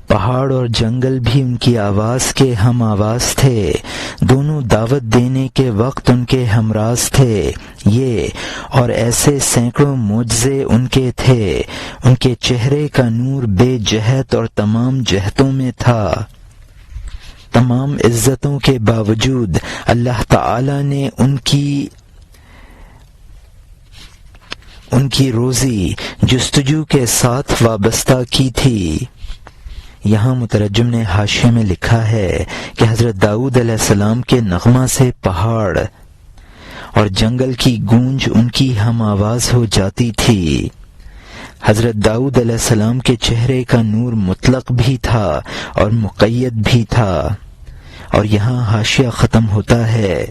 پہاڑ اور جنگل بھی ان کی آواز کے ہم آواز تھے، دونوں دعوت دینے کے وقت ان کے ہمراز تھے۔ یہ اور ایسے سینکڑوں معجزے ان کے تھے۔ ان کے چہرے کا نور بے جہت اور تمام جہتوں میں تھا۔ تمام عزتوں کے باوجود اللہ تعالی نے ان کی روزی جستجو کے ساتھ وابستہ کی تھی۔ یہاں مترجم نے حاشیے میں لکھا ہے کہ حضرت داؤد علیہ السلام کے نغمہ سے پہاڑ اور جنگل کی گونج ان کی ہم آواز ہو جاتی تھی۔ حضرت داؤد علیہ السلام کے چہرے کا نور مطلق بھی تھا اور مقید بھی تھا۔ اور یہاں حاشیہ ختم ہوتا ہے۔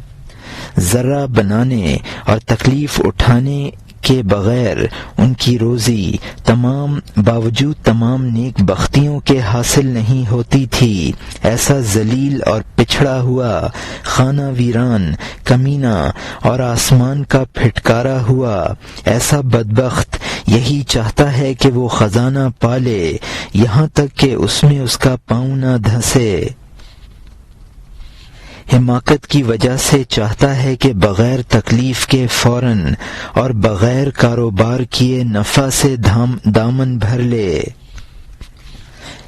ذرہ بنانے اور تکلیف اٹھانے کے بغیر ان کی روزی باوجود تمام نیک بختیوں کے حاصل نہیں ہوتی تھی۔ ایسا ذلیل اور پچھڑا ہوا، خانہ ویران، کمینہ اور آسمان کا پھٹکارا ہوا ایسا بدبخت یہی چاہتا ہے کہ وہ خزانہ پالے، یہاں تک کہ اس میں اس کا پاؤں نہ دھنسے۔ حماقت کی وجہ سے چاہتا ہے کہ بغیر تکلیف کے فوراً اور بغیر کاروبار کیے نفع سے دامن بھر لے۔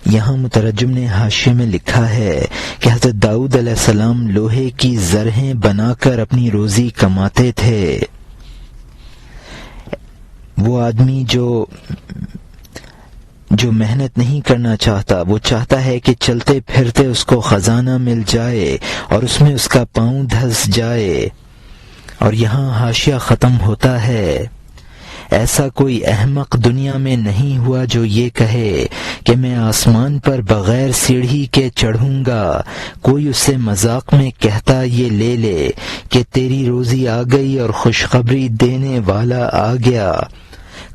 یہاں مترجم نے حاشیے میں لکھا ہے کہ حضرت داؤد علیہ السلام لوہے کی زرہیں بنا کر اپنی روزی کماتے تھے۔ وہ آدمی جو محنت نہیں کرنا چاہتا، وہ چاہتا ہے کہ چلتے پھرتے اس کو خزانہ مل جائے اور اس میں اس کا پاؤں دھس جائے۔ اور یہاں حاشیہ ختم ہوتا ہے۔ ایسا کوئی احمق دنیا میں نہیں ہوا جو یہ کہے کہ میں آسمان پر بغیر سیڑھی کے چڑھوں گا۔ کوئی اسے مذاق میں کہتا یہ لے لے کہ تیری روزی آ گئی اور خوشخبری دینے والا آ گیا۔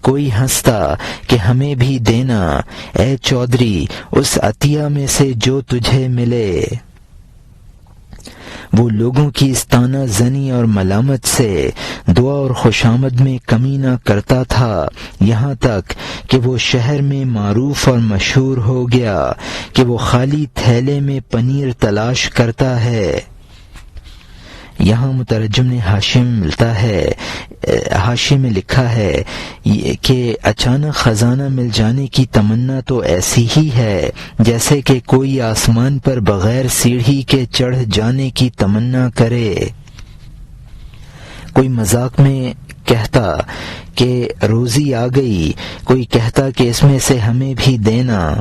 کوئی ہنستا کہ ہمیں بھی دینا اے چودھری اس عطیہ میں سے جو تجھے ملے۔ وہ لوگوں کی استانہ زنی اور ملامت سے دعا اور خوشامد میں کمی نہ کرتا تھا، یہاں تک کہ وہ شہر میں معروف اور مشہور ہو گیا کہ وہ خالی تھیلے میں پنیر تلاش کرتا ہے۔ یہاں مترجم نے حاشیے میں لکھا ہے کہ اچانک خزانہ مل جانے کی تمنا تو ایسی ہی ہے جیسے کہ کوئی آسمان پر بغیر سیڑھی کے چڑھ جانے کی تمنا کرے۔ کوئی مذاق میں کہتا کہ روزی آ گئی، کوئی کہتا کہ اس میں سے ہمیں بھی دینا۔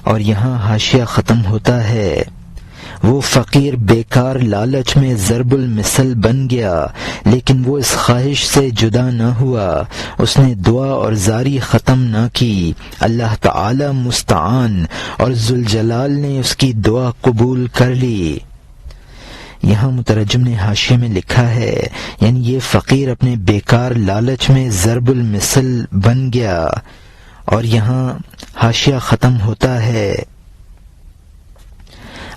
اور یہاں حاشیہ ختم ہوتا ہے۔ وہ فقیر بیکار لالچ میں ضرب المثل بن گیا، لیکن وہ اس خواہش سے جدا نہ ہوا، اس نے دعا اور زاری ختم نہ کی۔ اللہ تعالی مستعان اور ذوالجلال نے اس کی دعا قبول کر لی۔ یہاں مترجم نے حاشیے میں لکھا ہے یعنی یہ فقیر اپنے بیکار لالچ میں ضرب المثل بن گیا۔ اور یہاں حاشیہ ختم ہوتا ہے۔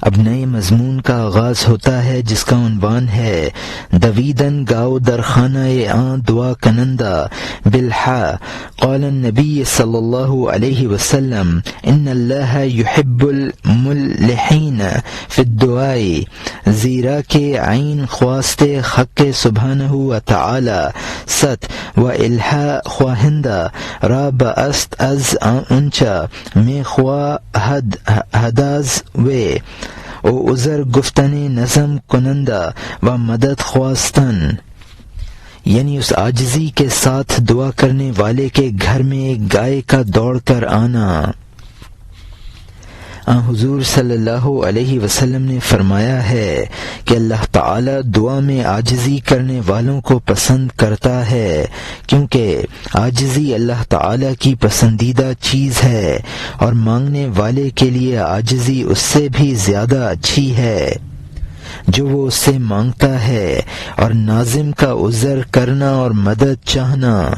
اب نئے مضمون کا آغاز ہوتا ہے جس کا عنوان ہے دویدن گاؤ در خانہ آن دعا کنندہ بالحا قال النبی صلی اللہ علیہ وسلم ان اللہ یحب الملحین فی الدعاء، زیرا کہ عین خواست حق سبحانہ و تعالی ست و الحا خواہندہ را بست از انچا میں خواہ ہداز وے او عذر گفتن نظم کنندہ و مدد خواستن، یعنی اس عاجزی کے ساتھ دعا کرنے والے کے گھر میں ایک گائے کا دوڑ کر آنا۔ حضور صلی اللہ علیہ وسلم نے فرمایا ہے کہ اللہ تعالی دعا میں عاجزی کرنے والوں کو پسند کرتا ہے، کیونکہ عاجزی اللہ تعالی کی پسندیدہ چیز ہے اور مانگنے والے کے لیے عاجزی اس سے بھی زیادہ اچھی ہے جو وہ اس سے مانگتا ہے، اور ناظم کا عذر کرنا اور مدد چاہنا۔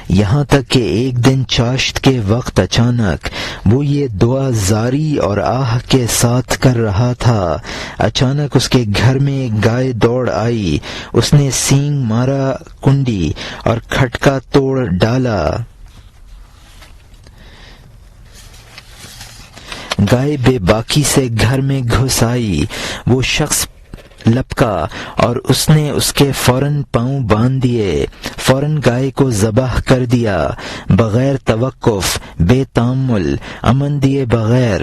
یہاں تک کہ ایک دن چاشت کے وقت اچانک وہ یہ دعا زاری اور آہ کے ساتھ کر رہا تھا۔ اچانک اس کے گھر میں ایک گائے دوڑ آئی، اس نے سینگ مارا کنڈی اور کھٹکا توڑ ڈالا۔ گائے بے باکی سے گھر میں گھس آئی، وہ شخص لپکا اور اس نے اس کے فوراً پاؤں باندھ دیے، فوراً گائے کو ذبح کر دیا، بغیر توقف، بے تامل، امن دیے بغیر۔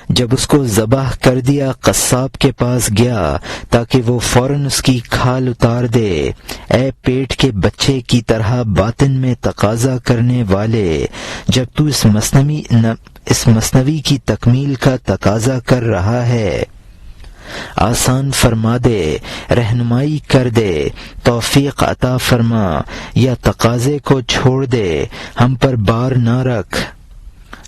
جب اس کو ذبح کر دیا قصاب کے پاس گیا تاکہ وہ فوراً اس کی کھال اتار دے۔ اے پیٹ کے بچے کی طرح باطن میں تقاضا کرنے والے، جب تو اس مثنوی کی تکمیل کا تقاضا کر رہا ہے، آسان فرما دے، رہنمائی کر دے، توفیق عطا فرما، یا تقاضے کو چھوڑ دے، ہم پر بار نہ رکھ۔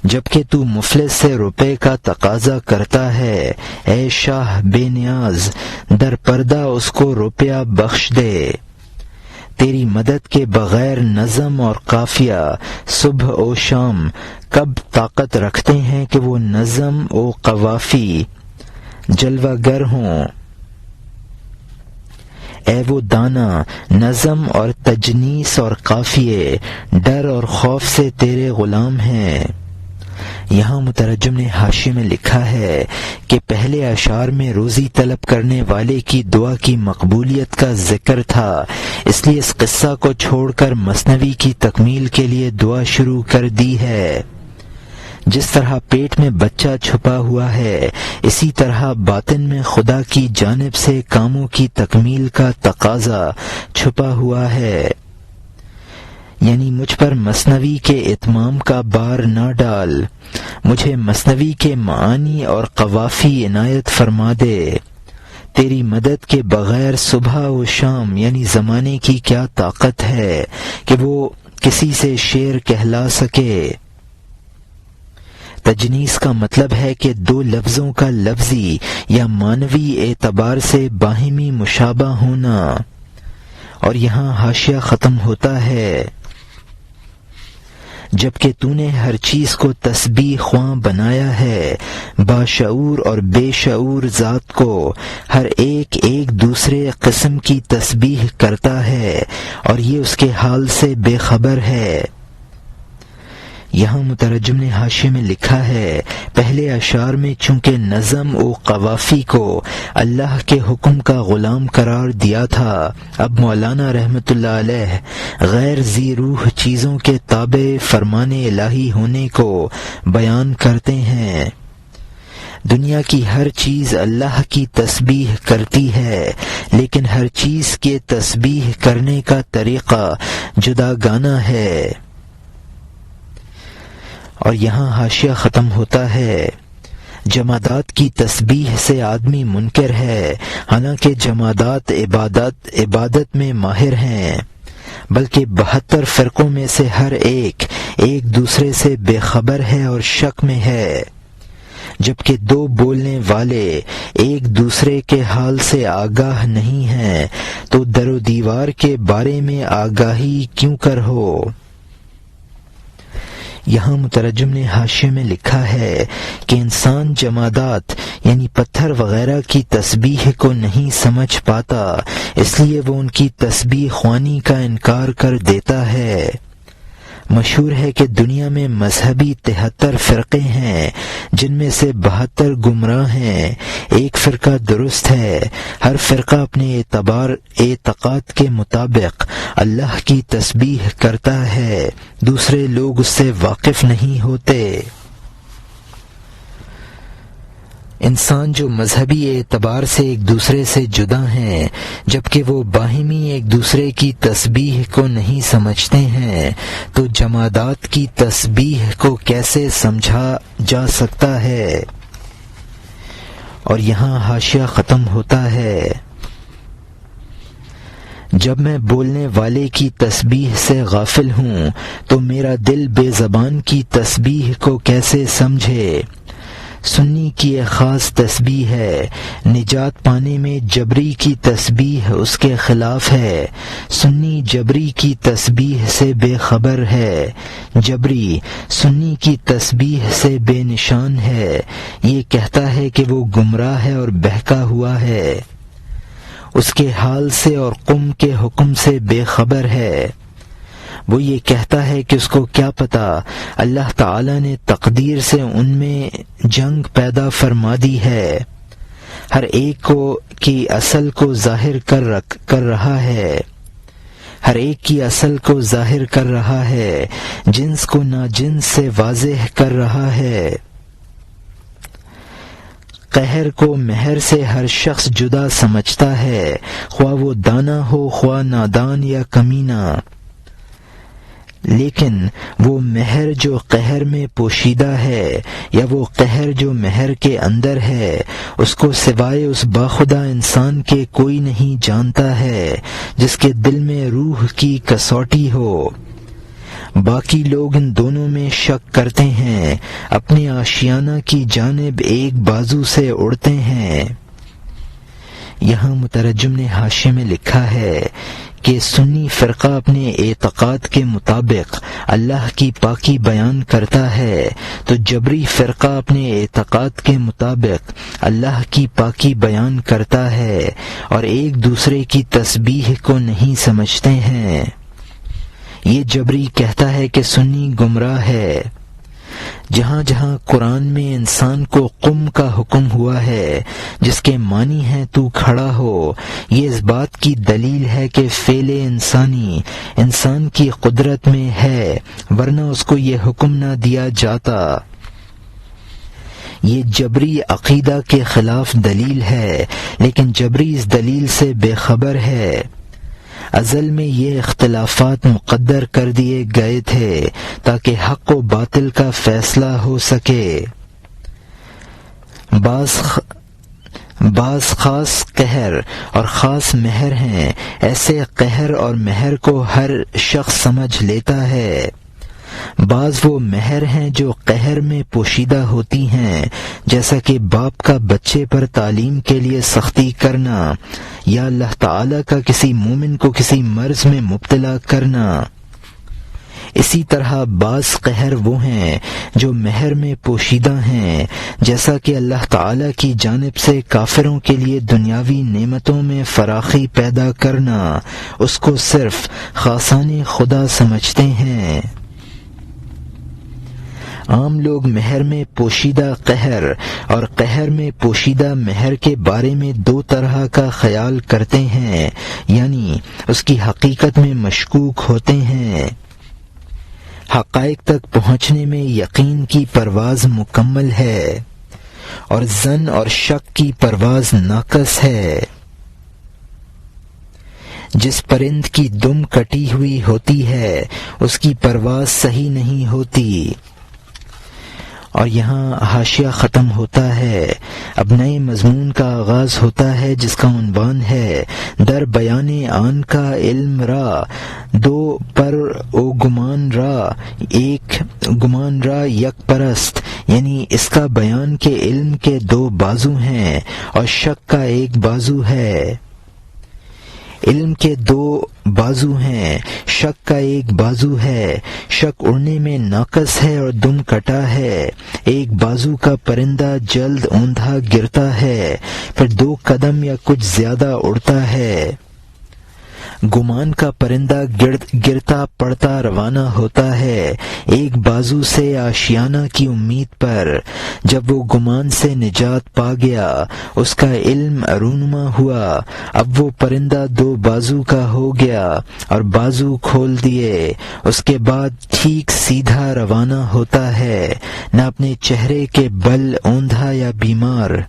جبکہ تو مفلس سے روپے کا تقاضا کرتا ہے، اے شاہ بے نیاز، در پردہ اس کو روپیہ بخش دے۔ تیری مدد کے بغیر نظم اور قافیہ صبح و شام کب طاقت رکھتے ہیں کہ وہ نظم و قوافی جلوہ گر ہوں۔ اے وہ دانا، نظم اور تجنیس اور قافیے ڈر اور خوف سے تیرے غلام ہیں۔ یہاں مترجم نے حاشیے میں لکھا ہے کہ پہلے اشعار میں روزی طلب کرنے والے کی دعا کی مقبولیت کا ذکر تھا، اس لیے اس قصہ کو چھوڑ کر مثنوی کی تکمیل کے لیے دعا شروع کر دی ہے۔ جس طرح پیٹ میں بچہ چھپا ہوا ہے، اسی طرح باطن میں خدا کی جانب سے کاموں کی تکمیل کا تقاضا چھپا ہوا ہے، یعنی مجھ پر مثنوی کے اتمام کا بار نہ ڈال، مجھے مثنوی کے معانی اور قوافی عنایت فرما دے۔ تیری مدد کے بغیر صبح و شام یعنی زمانے کی کیا طاقت ہے کہ وہ کسی سے شعر کہلا سکے۔ تجنیس کا مطلب ہے کہ دو لفظوں کا لفظی یا معنوی اعتبار سے باہمی مشابہ ہونا۔ اور یہاں حاشیہ ختم ہوتا ہے، جبکہ تو نے ہر چیز کو تسبیح خواں بنایا ہے، باشعور اور بے شعور ذات کو ہر ایک دوسرے قسم کی تسبیح کرتا ہے اور یہ اس کے حال سے بے خبر ہے۔ یہاں مترجم نے حاشیے میں لکھا ہے، پہلے اشعار میں چونکہ نظم و قوافی کو اللہ کے حکم کا غلام قرار دیا تھا، اب مولانا رحمۃ اللہ علیہ غیر ذی روح چیزوں کے تابع فرمان الہی ہونے کو بیان کرتے ہیں۔ دنیا کی ہر چیز اللہ کی تسبیح کرتی ہے، لیکن ہر چیز کے تسبیح کرنے کا طریقہ جداگانہ ہے۔ اور یہاں حاشیہ ختم ہوتا ہے، جمادات کی تسبیح سے آدمی منکر ہے، حالانکہ جمادات عبادت میں ماہر ہیں، بلکہ 72 فرقوں میں سے ہر ایک دوسرے سے بے خبر ہے اور شک میں ہے، جبکہ دو بولنے والے ایک دوسرے کے حال سے آگاہ نہیں ہیں، تو در و دیوار کے بارے میں آگاہی کیوں کر ہو۔ یہاں مترجم نے حاشیے میں لکھا ہے کہ انسان جمادات یعنی پتھر وغیرہ کی تسبیح کو نہیں سمجھ پاتا، اس لیے وہ ان کی تسبیح خوانی کا انکار کر دیتا ہے۔ مشہور ہے کہ دنیا میں مذہبی 73 فرقے ہیں، جن میں سے 72 گمراہ ہیں، ایک فرقہ درست ہے۔ ہر فرقہ اپنے اعتقاد کے مطابق اللہ کی تسبیح کرتا ہے، دوسرے لوگ اس سے واقف نہیں ہوتے۔ انسان جو مذہبی اعتبار سے ایک دوسرے سے جدا ہیں، جبکہ وہ باہمی ایک دوسرے کی تسبیح کو نہیں سمجھتے ہیں، تو جمادات کی تسبیح کو کیسے سمجھا جا سکتا ہے۔ اور یہاں حاشیہ ختم ہوتا ہے، جب میں بولنے والے کی تسبیح سے غافل ہوں تو میرا دل بے زبان کی تسبیح کو کیسے سمجھے۔ سنی کی ایک خاص تسبیح ہے، نجات پانے میں جبری کی تسبیح اس کے خلاف ہے۔ سنی جبری کی تسبیح سے بے خبر ہے، جبری سنی کی تسبیح سے بے نشان ہے، یہ کہتا ہے کہ وہ گمراہ ہے اور بہکا ہوا ہے، اس کے حال سے اور قم کے حکم سے بے خبر ہے۔ وہ یہ کہتا ہے کہ اس کو کیا پتا، اللہ تعالی نے تقدیر سے ان میں جنگ پیدا فرما دی ہے، ہر ایک کی اصل کو ظاہر کر رہا ہے، ہر ایک کی اصل کو ظاہر کر رہا ہے، جنس کو ناجنس سے واضح کر رہا ہے۔ قہر کو مہر سے ہر شخص جدا سمجھتا ہے، خواہ وہ دانا ہو خواہ نادان یا کمینہ، لیکن وہ مہر جو قہر میں پوشیدہ ہے یا وہ قہر جو مہر کے اندر ہے، اس کو سوائے اس باخدا انسان کے کوئی نہیں جانتا ہے جس کے دل میں روح کی کسوٹی ہو۔ باقی لوگ ان دونوں میں شک کرتے ہیں، اپنے آشیانہ کی جانب ایک بازو سے اڑتے ہیں۔ یہاں مترجم نے حاشیے میں لکھا ہے کہ سنی فرقہ اپنے اعتقاد کے مطابق اللہ کی پاکی بیان کرتا ہے، تو جبری فرقہ اپنے اعتقاد کے مطابق اللہ کی پاکی بیان کرتا ہے، اور ایک دوسرے کی تسبیح کو نہیں سمجھتے ہیں۔ یہ جبری کہتا ہے کہ سنی گمراہ ہے۔ جہاں جہاں قرآن میں انسان کو قم کا حکم ہوا ہے، جس کے معنی ہیں تو کھڑا ہو، یہ اس بات کی دلیل ہے کہ فعل انسانی انسان کی قدرت میں ہے، ورنہ اس کو یہ حکم نہ دیا جاتا۔ یہ جبری عقیدہ کے خلاف دلیل ہے، لیکن جبری اس دلیل سے بے خبر ہے۔ ازل میں یہ اختلافات مقدر کر دیے گئے تھے تاکہ حق و باطل کا فیصلہ ہو سکے۔ بعض خاص قہر اور خاص مہر ہیں، ایسے قہر اور مہر کو ہر شخص سمجھ لیتا ہے۔ بعض وہ مہر ہیں جو قہر میں پوشیدہ ہوتی ہیں، جیسا کہ باپ کا بچے پر تعلیم کے لیے سختی کرنا، یا اللہ تعالی کا کسی مومن کو کسی مرض میں مبتلا کرنا۔ اسی طرح بعض قہر وہ ہیں جو مہر میں پوشیدہ ہیں، جیسا کہ اللہ تعالی کی جانب سے کافروں کے لیے دنیاوی نعمتوں میں فراخی پیدا کرنا، اس کو صرف خاصان خدا سمجھتے ہیں۔ عام لوگ مہر میں پوشیدہ قہر اور قہر میں پوشیدہ مہر کے بارے میں دو طرح کا خیال کرتے ہیں، یعنی اس کی حقیقت میں مشکوک ہوتے ہیں۔ حقائق تک پہنچنے میں یقین کی پرواز مکمل ہے اور ظن اور شک کی پرواز ناقص ہے۔ جس پرند کی دم کٹی ہوئی ہوتی ہے اس کی پرواز صحیح نہیں ہوتی۔ اور یہاں حاشیہ ختم ہوتا ہے، اب نئے مضمون کا آغاز ہوتا ہے جس کا عنوان ہے در بیان آن کا علم را دو پر او گمان را ایک گمان را یک پرست، یعنی اس کا بیان کے علم کے دو بازو ہیں اور شک کا ایک بازو ہے۔ علم کے دو بازو ہیں، شک کا ایک بازو ہے۔ شک اڑنے میں ناقص ہے اور دم کٹا ہے۔ ایک بازو کا پرندہ جلد اوندھا گرتا ہے، پھر 2 قدم یا کچھ زیادہ اڑتا ہے۔ گمان کا پرندہ گرتا پڑتا روانہ ہوتا ہے ایک بازو سے آشیانہ کی امید پر۔ جب وہ گمان سے نجات پا گیا، اس کا علم رونما ہوا، اب وہ پرندہ 2 بازو کا ہو گیا اور بازو کھول دیے، اس کے بعد ٹھیک سیدھا روانہ ہوتا ہے، نہ اپنے چہرے کے بل اوندھا یا بیمار۔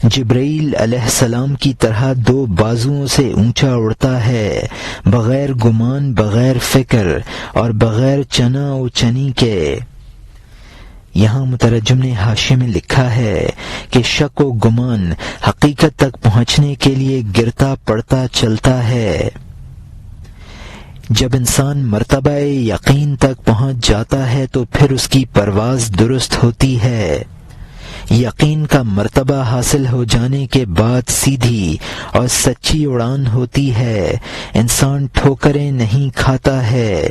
جبرائیل علیہ السلام کی طرح 2 بازوؤں سے اونچا اڑتا ہے، بغیر گمان، بغیر فکر اور بغیر چنا و چنی کے۔ یہاں مترجم نے حاشیے میں لکھا ہے کہ شک و گمان حقیقت تک پہنچنے کے لیے گرتا پڑتا چلتا ہے۔ جب انسان مرتبہ یقین تک پہنچ جاتا ہے تو پھر اس کی پرواز درست ہوتی ہے۔ یقین کا مرتبہ حاصل ہو جانے کے بعد سیدھی اور سچی اڑان ہوتی ہے۔ انسان ٹھوکریں نہیں کھاتا ہے۔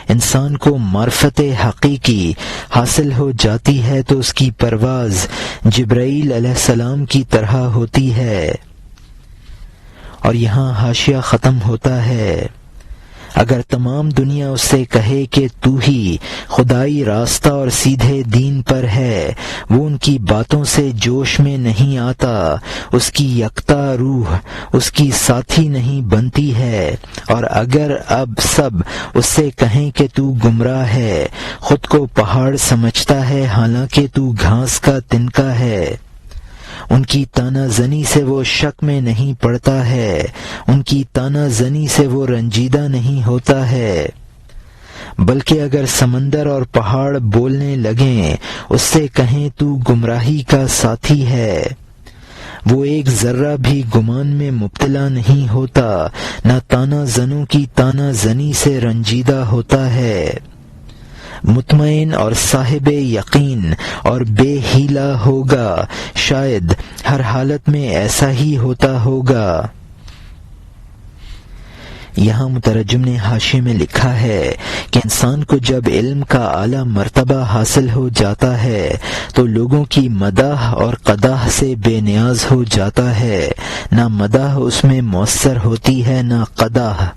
انسان کو معرفت حقیقی حاصل ہو جاتی ہے تو اس کی پرواز جبرائیل علیہ السلام کی طرح ہوتی ہے۔ اور یہاں حاشیہ ختم ہوتا ہے۔ اگر تمام دنیا اس سے کہے کہ تو ہی خدائی راستہ اور سیدھے دین پر ہے، وہ ان کی باتوں سے جوش میں نہیں آتا، اس کی یکتا روح اس کی ساتھی نہیں بنتی ہے۔ اور اگر اب سب اس سے کہیں کہ تو گمراہ ہے، خود کو پہاڑ سمجھتا ہے حالانکہ تو گھاس کا تنکا ہے، ان کی تانا زنی سے وہ شک میں نہیں پڑتا ہے، ان کی تانا زنی سے وہ رنجیدہ نہیں ہوتا ہے، بلکہ اگر سمندر اور پہاڑ بولنے لگیں، اس سے کہیں تو گمراہی کا ساتھی ہے، وہ ایک ذرہ بھی گمان میں مبتلا نہیں ہوتا، نہ تانا زنوں کی تانا زنی سے رنجیدہ ہوتا ہے، مطمئن اور صاحب یقین اور بے ہیلا ہوگا، شاید ہر حالت میں ایسا ہی ہوتا ہوگا۔ یہاں مترجم نے حاشیے میں لکھا ہے کہ انسان کو جب علم کا اعلیٰ مرتبہ حاصل ہو جاتا ہے تو لوگوں کی مداح اور قداح سے بے نیاز ہو جاتا ہے، نہ مداح اس میں مؤثر ہوتی ہے نہ قداح۔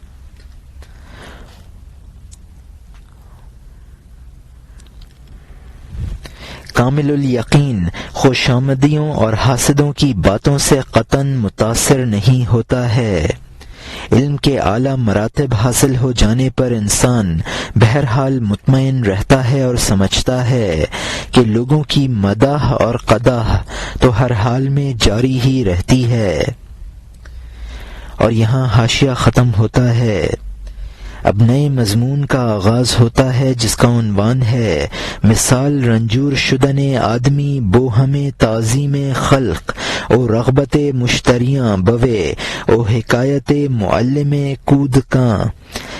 کامل الیقین خوش آمدیوں اور حاسدوں کی باتوں سے قطعاً متاثر نہیں ہوتا ہے۔ علم کے اعلیٰ مراتب حاصل ہو جانے پر انسان بہرحال مطمئن رہتا ہے اور سمجھتا ہے کہ لوگوں کی مداح اور قداح تو ہر حال میں جاری ہی رہتی ہے۔ اور یہاں حاشیہ ختم ہوتا ہے۔ اب نئے مضمون کا آغاز ہوتا ہے جس کا عنوان ہے مثال رنجور شدن آدمی بو ہمیں تعظیم خلق او رغبت مشتریاں بوے او حکایت معلم کود کاں،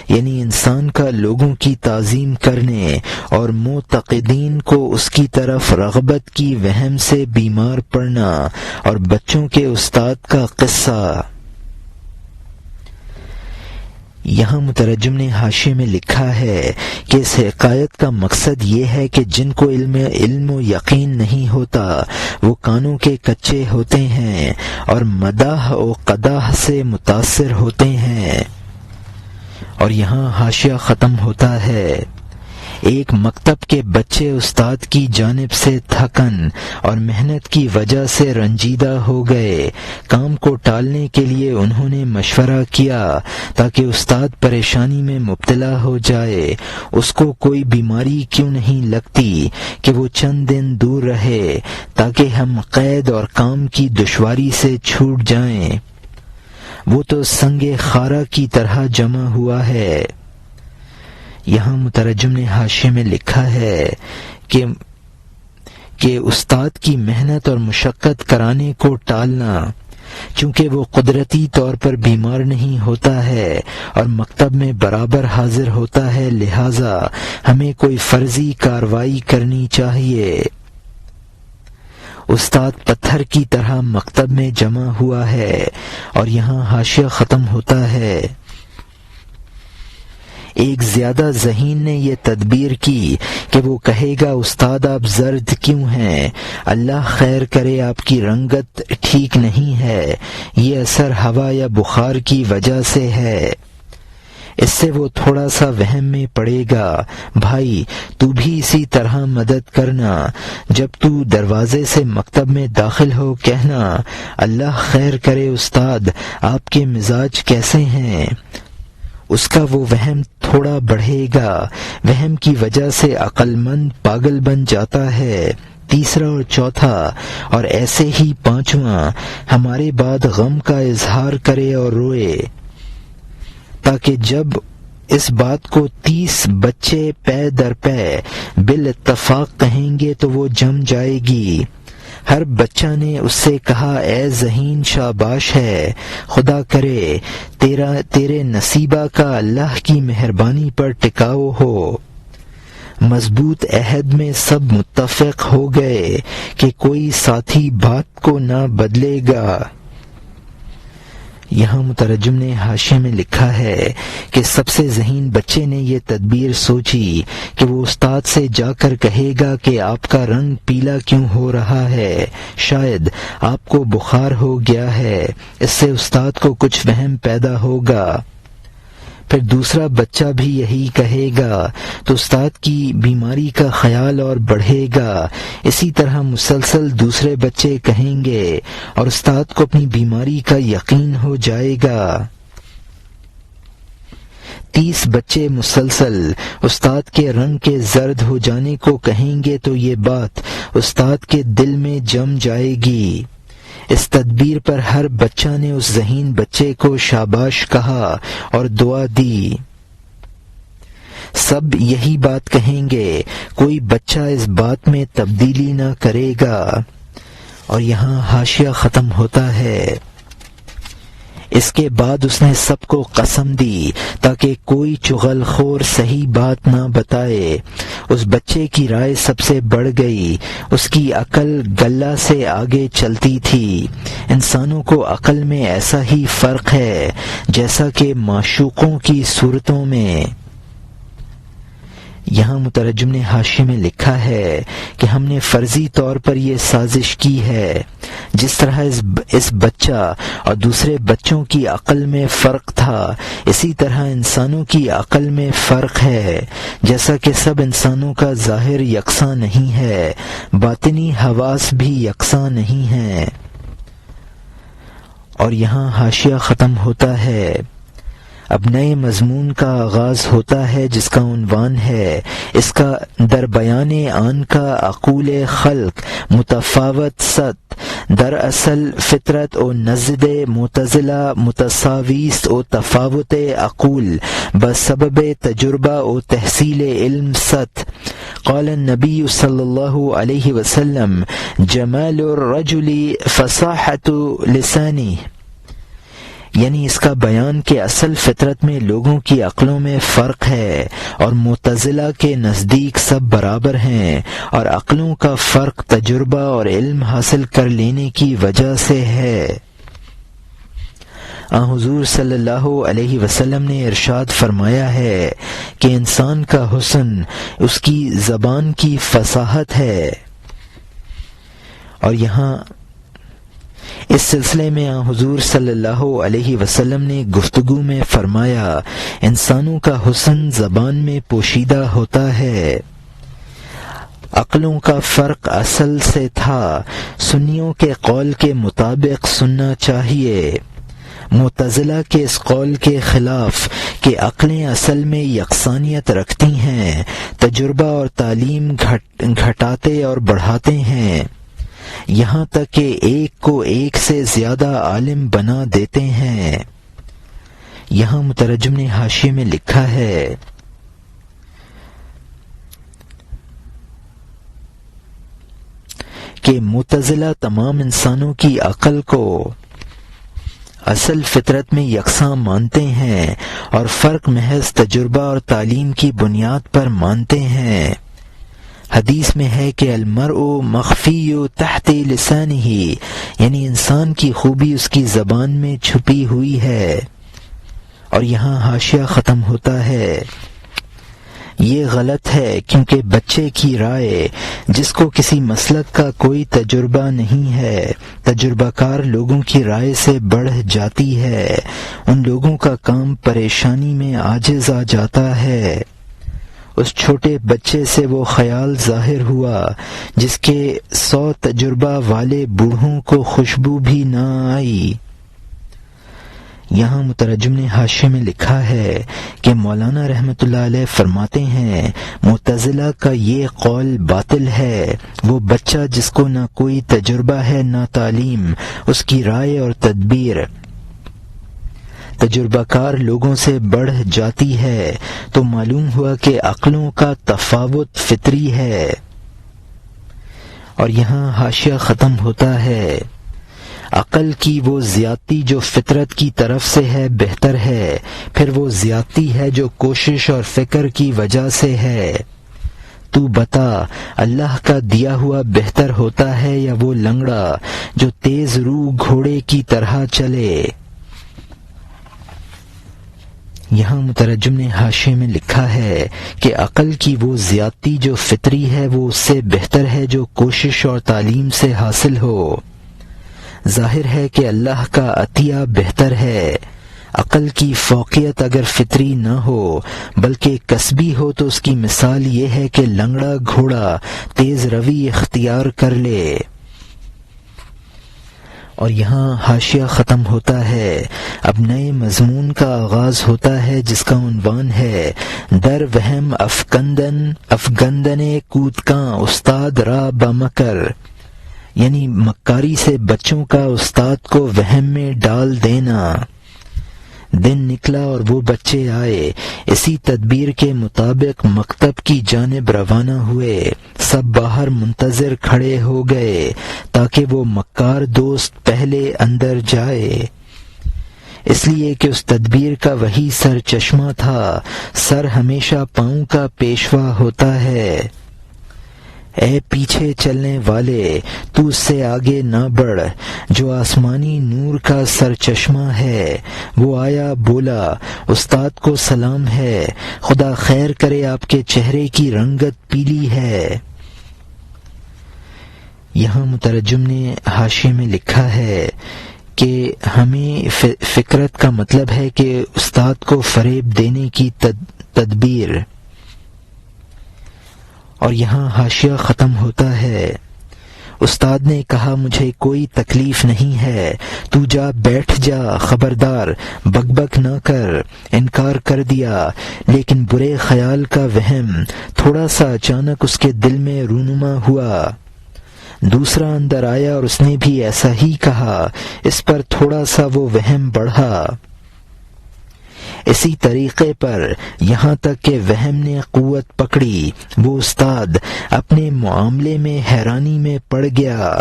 یعنی انسان کا لوگوں کی تعظیم کرنے اور معتقدین کو اس کی طرف رغبت کی وہم سے بیمار پڑنا، اور بچوں کے استاد کا قصہ۔ یہاں مترجم نے حاشیے میں لکھا ہے کہ اس حکایت کا مقصد یہ ہے کہ جن کو علم و یقین نہیں ہوتا وہ کانوں کے کچے ہوتے ہیں اور مداح و قداح سے متاثر ہوتے ہیں۔ اور یہاں حاشیہ ختم ہوتا ہے۔ ایک مکتب کے بچے استاد کی جانب سے تھکن اور محنت کی وجہ سے رنجیدہ ہو گئے۔ کام کو ٹالنے کے لیے انہوں نے مشورہ کیا تاکہ استاد پریشانی میں مبتلا ہو جائے۔ اس کو کوئی بیماری کیوں نہیں لگتی کہ وہ چند دن دور رہے تاکہ ہم قید اور کام کی دشواری سے چھوٹ جائیں۔ وہ تو سنگ خارا کی طرح جمع ہوا ہے۔ یہاں مترجم نے حاشیے میں لکھا ہے کہ استاد کی محنت اور مشقت کرانے کو ٹالنا، چونکہ وہ قدرتی طور پر بیمار نہیں ہوتا ہے اور مکتب میں برابر حاضر ہوتا ہے، لہذا ہمیں کوئی فرضی کارروائی کرنی چاہیے۔ استاد پتھر کی طرح مکتب میں جمع ہوا ہے۔ اور یہاں حاشیہ ختم ہوتا ہے۔ ایک زیادہ ذہین نے یہ تدبیر کی کہ وہ کہے گا استاد آپ زرد کیوں ہیں؟ اللہ خیر کرے آپ کی رنگت ٹھیک نہیں ہے، یہ اثر ہوا یا بخار کی وجہ سے ہے۔ اس سے وہ تھوڑا سا وہم میں پڑے گا۔ بھائی تو بھی اسی طرح مدد کرنا، جب تو دروازے سے مکتب میں داخل ہو کہنا اللہ خیر کرے استاد آپ کے مزاج کیسے ہیں۔ اس کا وہ وہم تھوڑا بڑھے گا۔ وہم کی وجہ سے عقل مند پاگل بن جاتا ہے۔ تیسرا اور چوتھا اور ایسے ہی پانچواں ہمارے بعد غم کا اظہار کرے اور روئے، تاکہ جب اس بات کو 30 بچے پے در پے بالاتفاق کہیں گے تو وہ جم جائے گی۔ ہر بچہ نے اس سے کہا اے ذہین شاباش ہے، خدا کرے تیرے نصیبہ کا اللہ کی مہربانی پر ٹکاؤ ہو۔ مضبوط عہد میں سب متفق ہو گئے کہ کوئی ساتھی بات کو نہ بدلے گا۔ یہاں مترجم نے حاشیے میں لکھا ہے کہ سب سے ذہین بچے نے یہ تدبیر سوچی کہ وہ استاد سے جا کر کہے گا کہ آپ کا رنگ پیلا کیوں ہو رہا ہے، شاید آپ کو بخار ہو گیا ہے، اس سے استاد کو کچھ وہم پیدا ہوگا۔ پھر دوسرا بچہ بھی یہی کہے گا تو استاد کی بیماری کا خیال اور بڑھے گا۔ اسی طرح مسلسل دوسرے بچے کہیں گے اور استاد کو اپنی بیماری کا یقین ہو جائے گا۔ 30 بچے مسلسل استاد کے رنگ کے زرد ہو جانے کو کہیں گے تو یہ بات استاد کے دل میں جم جائے گی۔ اس تدبیر پر ہر بچہ نے اس ذہین بچے کو شاباش کہا اور دعا دی۔ سب یہی بات کہیں گے، کوئی بچہ اس بات میں تبدیلی نہ کرے گا۔ اور یہاں حاشیہ ختم ہوتا ہے۔ اس کے بعد اس نے سب کو قسم دی تاکہ کوئی چغل خور صحیح بات نہ بتائے۔ اس بچے کی رائے سب سے بڑھ گئی، اس کی عقل گلہ سے آگے چلتی تھی۔ انسانوں کو عقل میں ایسا ہی فرق ہے جیسا کہ معشوقوں کی صورتوں میں۔ یہاں مترجم نے حاشیے میں لکھا ہے کہ ہم نے فرضی طور پر یہ سازش کی ہے، جس طرح اس بچہ اور دوسرے بچوں کی عقل میں فرق تھا، اسی طرح انسانوں کی عقل میں فرق ہے۔ جیسا کہ سب انسانوں کا ظاہر یکساں نہیں ہے، باطنی حواس بھی یکساں نہیں ہیں۔ اور یہاں حاشیہ ختم ہوتا ہے۔ اب نئے مضمون کا آغاز ہوتا ہے جس کا عنوان ہے اس کا در بیان آن کا عقول خلق متفاوت ست، در اصل فطرت و نزد معتزلہ متساویست و تفاوت عقول بسبب تجربہ و تحصیل علم ست۔ قال النبی صلی اللہ علیہ وسلم جمال الرجل فصاحت لسانہ، یعنی اس کا بیان کہ اصل فطرت میں لوگوں کی عقلوں میں فرق ہے اور معتزلہ کے نزدیک سب برابر ہیں، اور عقلوں کا فرق تجربہ اور علم حاصل کر لینے کی وجہ سے ہے۔ حضور صلی اللہ علیہ وسلم نے ارشاد فرمایا ہے کہ انسان کا حسن اس کی زبان کی فصاحت ہے۔ اور یہاں اس سلسلے میں حضور صلی اللہ علیہ وسلم نے گفتگو میں فرمایا انسانوں کا حسن زبان میں پوشیدہ ہوتا ہے۔ عقلوں کا فرق اصل سے تھا، سنیوں کے قول کے مطابق سننا چاہیے۔ معتزلہ کے اس قول کے خلاف کہ عقلیں اصل میں یکسانیت رکھتی ہیں، تجربہ اور تعلیم گھٹاتے اور بڑھاتے ہیں، یہاں تک کہ ایک کو ایک سے زیادہ عالم بنا دیتے ہیں۔ یہاں مترجم نے حاشیے میں لکھا ہے کہ معتزلہ تمام انسانوں کی عقل کو اصل فطرت میں یکساں مانتے ہیں اور فرق محض تجربہ اور تعلیم کی بنیاد پر مانتے ہیں۔ حدیث میں ہے کہ المرء مخفی تحت لسانہ، یعنی انسان کی خوبی اس کی زبان میں چھپی ہوئی ہے۔ اور یہاں حاشیہ ختم ہوتا ہے۔ یہ غلط ہے کیونکہ بچے کی رائے جس کو کسی مسلک کا کوئی تجربہ نہیں ہے، تجربہ کار لوگوں کی رائے سے بڑھ جاتی ہے، ان لوگوں کا کام پریشانی میں عاجز آ جاتا ہے۔ اس چھوٹے بچے سے وہ خیال ظاہر ہوا جس کے 100 تجربہ والے بوڑھوں کو خوشبو بھی نہ آئی۔ یہاں مترجم نے حاشیے میں لکھا ہے کہ مولانا رحمۃ اللہ علیہ فرماتے ہیں معتزلہ کا یہ قول باطل ہے۔ وہ بچہ جس کو نہ کوئی تجربہ ہے نہ تعلیم، اس کی رائے اور تدبیر تجربہ کار لوگوں سے بڑھ جاتی ہے تو معلوم ہوا کہ عقلوں کا تفاوت فطری ہے۔ اور یہاں حاشیہ ختم ہوتا ہے۔ عقل کی وہ زیادتی جو فطرت کی طرف سے ہے بہتر ہے، پھر وہ زیادتی ہے جو کوشش اور فکر کی وجہ سے ہے۔ تو بتا اللہ کا دیا ہوا بہتر ہوتا ہے یا وہ لنگڑا جو تیز رو گھوڑے کی طرح چلے؟ یہاں مترجم نے حاشیے میں لکھا ہے کہ عقل کی وہ زیادتی جو فطری ہے وہ اس سے بہتر ہے جو کوشش اور تعلیم سے حاصل ہو۔ ظاہر ہے کہ اللہ کا عطیہ بہتر ہے، عقل کی فوقیت اگر فطری نہ ہو بلکہ کسبی ہو تو اس کی مثال یہ ہے کہ لنگڑا گھوڑا تیز روی اختیار کر لے۔ اور یہاں حاشیہ ختم ہوتا ہے۔ اب نئے مضمون کا آغاز ہوتا ہے جس کا عنوان ہے در وہم افگندن کودکاں استاد را بمکر، یعنی مکاری سے بچوں کا استاد کو وہم میں ڈال دینا۔ دن نکلا اور وہ بچے آئے، اسی تدبیر کے مطابق مکتب کی جانب روانہ ہوئے۔ سب باہر منتظر کھڑے ہو گئے تاکہ وہ مکار دوست پہلے اندر جائے، اس لیے کہ اس تدبیر کا وہی سر چشمہ تھا۔ سر ہمیشہ پاؤں کا پیشوا ہوتا ہے۔ اے پیچھے چلنے والے، تو اس سے آگے نہ بڑھ، جو آسمانی نور کا سر چشمہ ہے۔ وہ آیا، بولا، استاد کو سلام ہے، خدا خیر کرے، آپ کے چہرے کی رنگت پیلی ہے۔ یہاں مترجم نے حاشیے میں لکھا ہے کہ ہمیں فکرت کا مطلب ہے کہ استاد کو فریب دینے کی تدبیر، اور یہاں حاشیہ ختم ہوتا ہے۔ استاد نے کہا مجھے کوئی تکلیف نہیں ہے، تو جا بیٹھ جا، خبردار بک بک نہ کر۔ انکار کر دیا، لیکن برے خیال کا وہم تھوڑا سا اچانک اس کے دل میں رونما ہوا۔ دوسرا اندر آیا اور اس نے بھی ایسا ہی کہا، اس پر تھوڑا سا وہ وہم بڑھا۔ اسی طریقے پر یہاں تک کہ وہم نے قوت پکڑی، وہ استاد اپنے معاملے میں حیرانی میں پڑ گیا۔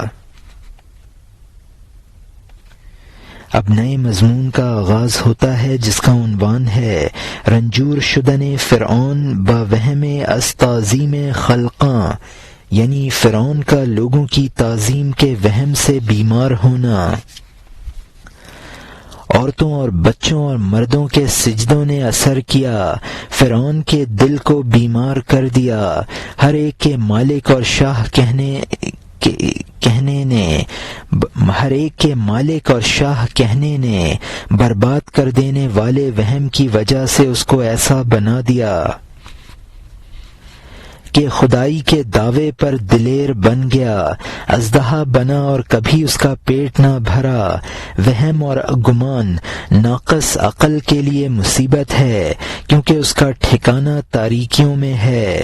اب نئے مضمون کا آغاز ہوتا ہے جس کا عنوان ہے رنجور شدن فرعون با وہم از تعظیم خلقاں، یعنی فرعون کا لوگوں کی تعظیم کے وہم سے بیمار ہونا۔ عورتوں اور بچوں اور مردوں کے سجدوں نے اثر کیا، فرعون کے دل کو بیمار کر دیا۔ ہر ایک کے مالک اور شاہ کہنے نے برباد کر دینے والے وہم کی وجہ سے اس کو ایسا بنا دیا کہ خدائی کے دعوے پر دلیر بن گیا، اژدہا بنا اور کبھی اس کا پیٹ نہ بھرا۔ وہم اور گمان ناقص عقل کے لیے مصیبت ہے، کیونکہ اس کا ٹھکانہ تاریکیوں میں ہے۔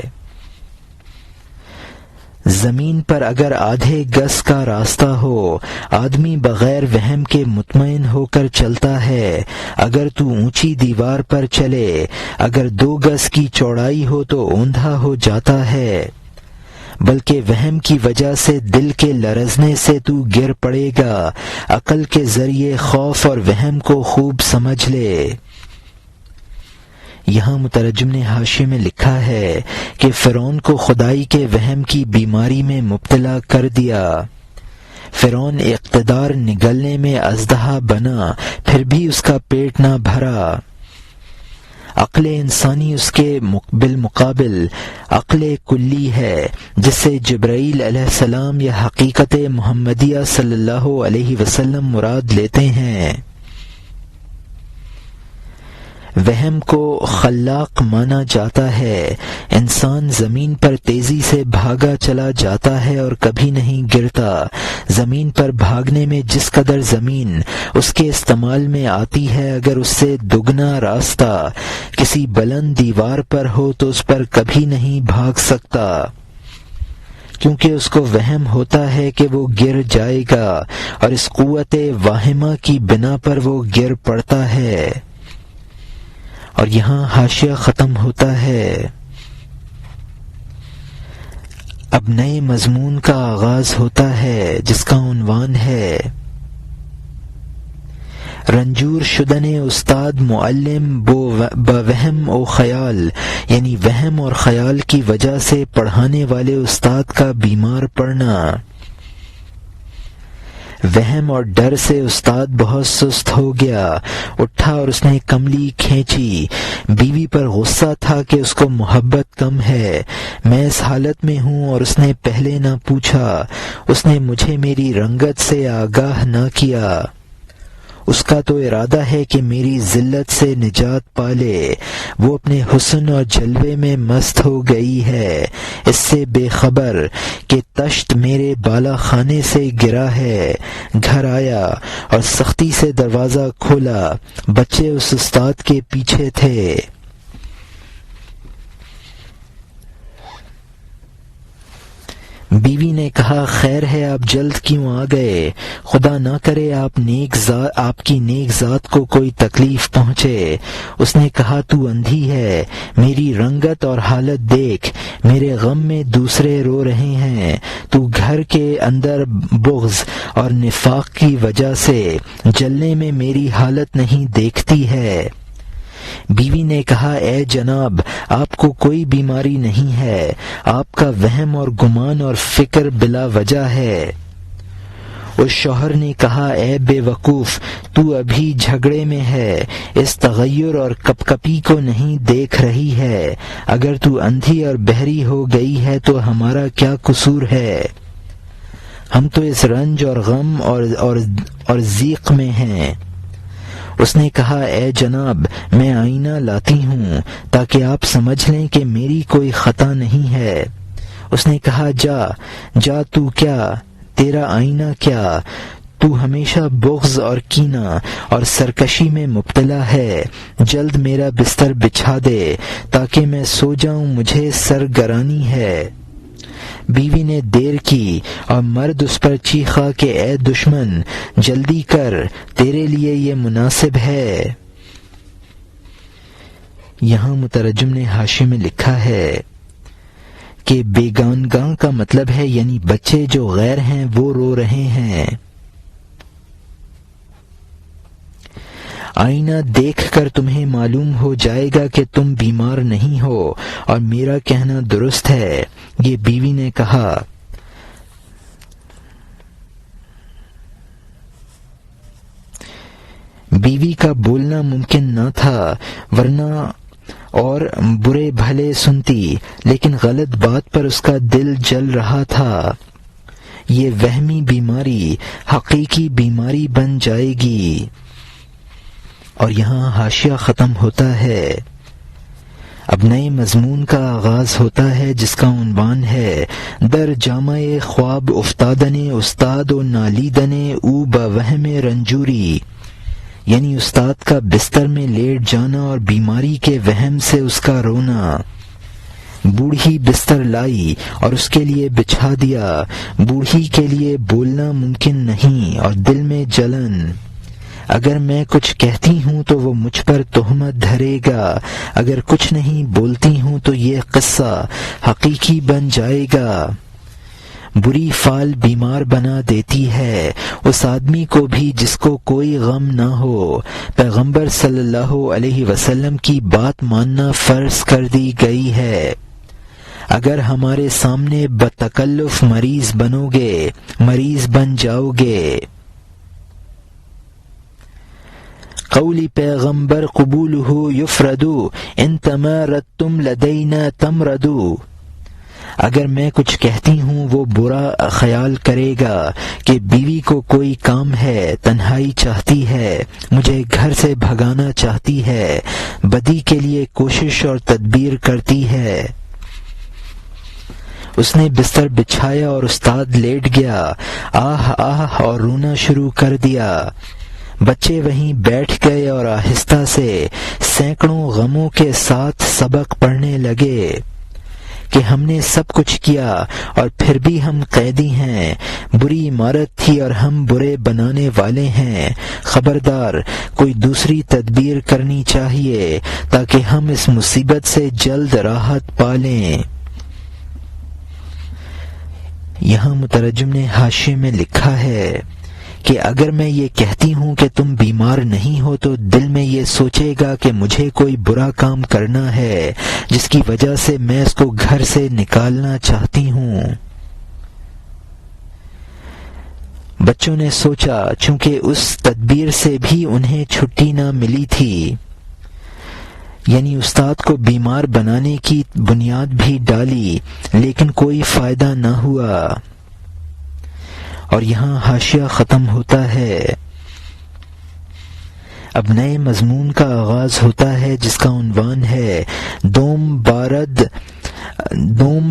زمین پر اگر آدھے گز کا راستہ ہو، آدمی بغیر وہم کے مطمئن ہو کر چلتا ہے۔ اگر تو اونچی دیوار پر چلے، اگر 2 گز کی چوڑائی ہو تو اوندھا ہو جاتا ہے، بلکہ وہم کی وجہ سے دل کے لرزنے سے تو گر پڑے گا۔ عقل کے ذریعے خوف اور وہم کو خوب سمجھ لے۔ یہاں مترجم نے حاشیے میں لکھا ہے کہ فرعون کو خدائی کے وہم کی بیماری میں مبتلا کر دیا۔ فرعون اقتدار نگلنے میں اژدہا بنا، پھر بھی اس کا پیٹ نہ بھرا۔ عقل انسانی اس کے بالمقابل عقل کلی ہے، جس سے جبرائیل علیہ السلام یا حقیقت محمدیہ صلی اللہ علیہ وسلم مراد لیتے ہیں۔ وہم کو خلاق مانا جاتا ہے۔ انسان زمین پر تیزی سے بھاگا چلا جاتا ہے اور کبھی نہیں گرتا۔ زمین پر بھاگنے میں جس قدر زمین اس کے استعمال میں آتی ہے، اگر اس سے دگنا راستہ کسی بلند دیوار پر ہو تو اس پر کبھی نہیں بھاگ سکتا، کیونکہ اس کو وہم ہوتا ہے کہ وہ گر جائے گا، اور اس قوت واہمہ کی بنا پر وہ گر پڑتا ہے۔ اور یہاں حاشیہ ختم ہوتا ہے۔ اب نئے مضمون کا آغاز ہوتا ہے جس کا عنوان ہے رنجور شدن استاد معلم بوہم و خیال، یعنی وہم اور خیال کی وجہ سے پڑھانے والے استاد کا بیمار پڑنا۔ وہم اور ڈر سے استاد بہت سست ہو گیا، اٹھا اور اس نے کملی کھینچی۔ بیوی پر غصہ تھا کہ اس کو محبت کم ہے، میں اس حالت میں ہوں، اور اس نے پہلے نہ پوچھا، اس نے مجھے میری رنگت سے آگاہ نہ کیا۔ اس کا تو ارادہ ہے کہ میری ذلت سے نجات پالے، وہ اپنے حسن اور جلوے میں مست ہو گئی ہے، اس سے بے خبر کہ تشت میرے بالا خانے سے گرا ہے۔ گھر آیا اور سختی سے دروازہ کھولا، بچے اس استاد کے پیچھے تھے۔ بیوی نے کہا خیر ہے آپ جلد کیوں آ گئے؟ خدا نہ کرے آپ کی نیک ذات کو کوئی تکلیف پہنچے۔ اس نے کہا تو اندھی ہے، میری رنگت اور حالت دیکھ، میرے غم میں دوسرے رو رہے ہیں، تو گھر کے اندر بغض اور نفاق کی وجہ سے جلنے میں میری حالت نہیں دیکھتی ہے۔ بیوی نے کہا اے جناب آپ کو کوئی بیماری نہیں ہے، آپ کا وہم اور گمان اور فکر بلا وجہ ہے۔ اس شوہر نے کہا اے بے وقوف تو ابھی جھگڑے میں ہے، اس تغیر اور کپکپی کو نہیں دیکھ رہی ہے، اگر تو اندھی اور بہری ہو گئی ہے تو ہمارا کیا قصور ہے؟ ہم تو اس رنج اور غم اور ضیق میں ہیں۔ اس نے کہا اے جناب میں آئینہ لاتی ہوں تاکہ آپ سمجھ لیں کہ میری کوئی خطا نہیں ہے۔ اس نے کہا جا تو کیا تیرا آئینہ کیا، تو ہمیشہ بغض اور کینہ اور سرکشی میں مبتلا ہے، جلد میرا بستر بچھا دے تاکہ میں سو جاؤں، مجھے سرگرانی ہے۔ بیوی نے دیر کی اور مرد اس پر چیخا کہ اے دشمن جلدی کر، تیرے لیے یہ مناسب ہے۔ یہاں مترجم نے حاشیے میں لکھا ہے کہ بیگانگاں کا مطلب ہے یعنی بچے جو غیر ہیں وہ رو رہے ہیں۔ آئینہ دیکھ کر تمہیں معلوم ہو جائے گا کہ تم بیمار نہیں ہو اور میرا کہنا درست ہے، یہ بیوی نے کہا۔ بیوی کا بولنا ممکن نہ تھا ورنہ اور برے بھلے سنتی، لیکن غلط بات پر اس کا دل جل رہا تھا۔ یہ وہمی بیماری حقیقی بیماری بن جائے گی۔ اور یہاں حاشیہ ختم ہوتا ہے۔ اب نئے مضمون کا آغاز ہوتا ہے جس کا عنوان ہے در جامع خواب افتادن استاد و نالیدن او بوہم رنجوری، یعنی استاد کا بستر میں لیٹ جانا اور بیماری کے وہم سے اس کا رونا۔ بوڑھی بستر لائی اور اس کے لیے بچھا دیا۔ بوڑھی کے لیے بولنا ممکن نہیں اور دل میں جلن۔ اگر میں کچھ کہتی ہوں تو وہ مجھ پر تہمت دھرے گا، اگر کچھ نہیں بولتی ہوں تو یہ قصہ حقیقی بن جائے گا۔ بری فال بیمار بنا دیتی ہے اس آدمی کو بھی جس کو کوئی غم نہ ہو۔ پیغمبر صلی اللہ علیہ وسلم کی بات ماننا فرض کر دی گئی ہے۔ اگر ہمارے سامنے بتکلف مریض بنو گے، مریض بن جاؤ گے۔ قولی پیغمبر قبولہ یفردو ان تمردتم لدینا تمردو، اگر میں کچھ کہتی ہوں وہ برا خیال کرے گا کہ بیوی کو کوئی کام ہے، تنہائی چاہتی ہے، مجھے گھر سے بھگانا چاہتی ہے، بدی کے لیے کوشش اور تدبیر کرتی ہے۔ اس نے بستر بچھایا اور استاد لیٹ گیا، آہ آہ اور رونا شروع کر دیا۔ بچے وہیں بیٹھ گئے اور آہستہ سے سینکڑوں غموں کے ساتھ سبق پڑھنے لگے کہ ہم نے سب کچھ کیا اور پھر بھی ہم قیدی ہیں، بری عمارت تھی اور ہم برے بنانے والے ہیں، خبردار کوئی دوسری تدبیر کرنی چاہیے تاکہ ہم اس مصیبت سے جلد راحت پالیں۔ یہاں مترجم نے حاشیے میں لکھا ہے کہ اگر میں یہ کہتی ہوں کہ تم بیمار نہیں ہو تو دل میں یہ سوچے گا کہ مجھے کوئی برا کام کرنا ہے جس کی وجہ سے میں اس کو گھر سے نکالنا چاہتی ہوں۔ بچوں نے سوچا چونکہ اس تدبیر سے بھی انہیں چھٹی نہ ملی تھی، یعنی استاد کو بیمار بنانے کی بنیاد بھی ڈالی لیکن کوئی فائدہ نہ ہوا۔ اور یہاں حاشیہ ختم ہوتا ہے۔ اب نئے مضمون کا آغاز ہوتا ہے جس کا عنوان ہے دوم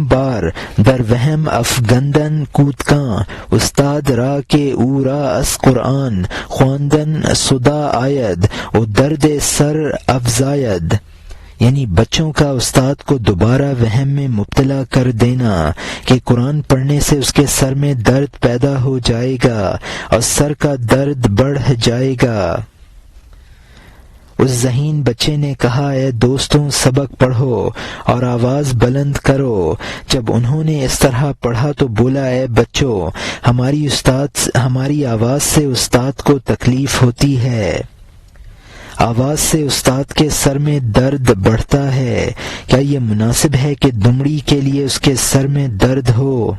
بار در وہم افگندن کودکاں استاد را کے او را از قرآن خواندن صدا آید و درد سر افزاید، یعنی بچوں کا استاد کو دوبارہ وہم میں مبتلا کر دینا کہ قرآن پڑھنے سے اس کے سر میں درد پیدا ہو جائے گا اور سر کا درد بڑھ جائے گا۔ اس ذہین بچے نے کہا، اے دوستوں سبق پڑھو اور آواز بلند کرو۔ جب انہوں نے اس طرح پڑھا تو بولا، اے بچوں، ہماری آواز سے استاد کو تکلیف ہوتی ہے، آواز سے استاد کے سر میں درد بڑھتا ہے، کیا یہ مناسب ہے کہ دمڑی کے لیے اس کے سر میں درد ہو؟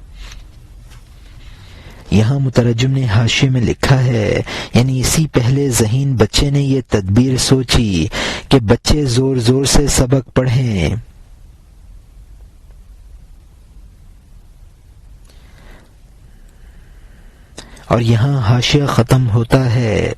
یہاں مترجم نے حاشیے میں لکھا ہے، یعنی اسی پہلے ذہین بچے نے یہ تدبیر سوچی کہ بچے زور زور سے سبق پڑھیں۔ اور یہاں حاشیہ ختم ہوتا ہے۔